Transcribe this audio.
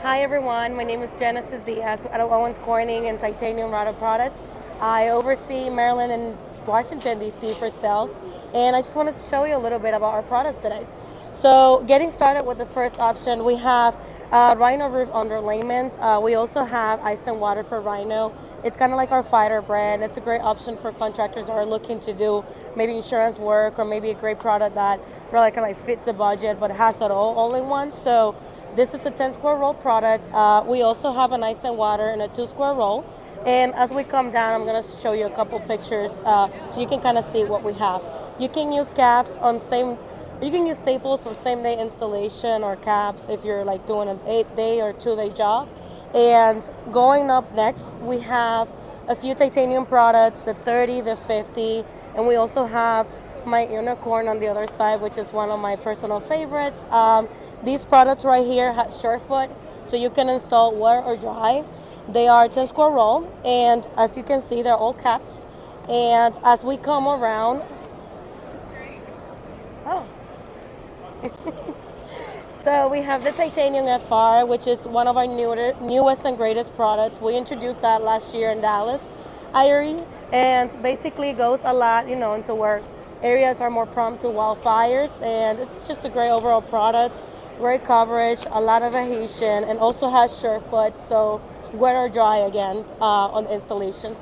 Hi everyone, my name is Genesis Diaz at Owens Corning and Titanium Rado Products. I oversee Maryland and Washington DC for sales, and I just wanted to show you a little bit about our products today. So getting started with the first option, we have RhinoRoof Underlayment. We also have ice and water for Rhino. It's kind of like our fighter brand. It's a great option for contractors who are looking to do maybe insurance work or maybe a great product that really kind of like fits the budget but has it all in one. So this is a 10 square roll product. We also have an ice and water in a 2 square roll. And as we come down, I'm going to show you a couple pictures so you can kind of see what we have. You can use caps on same. You can use staples for same day installation or caps if you're like doing an 8-day or 2-day job. And going up next, we have a few titanium products, the 30, the 50, and we also have my unicorn on the other side, which is one of my personal favorites. These products right here have Surefoot, so you can install wet or dry. They are 10 square roll, and as you can see, they're all caps. And as we come around, oh. So we have the Titanium FR, which is one of our newest and greatest products. We introduced that last year in Dallas, IRE, and basically goes a lot, into where areas are more prone to wildfires. And it's just a great overall product, great coverage, a lot of adhesion, and also has Surefoot, so wet or dry again on installations.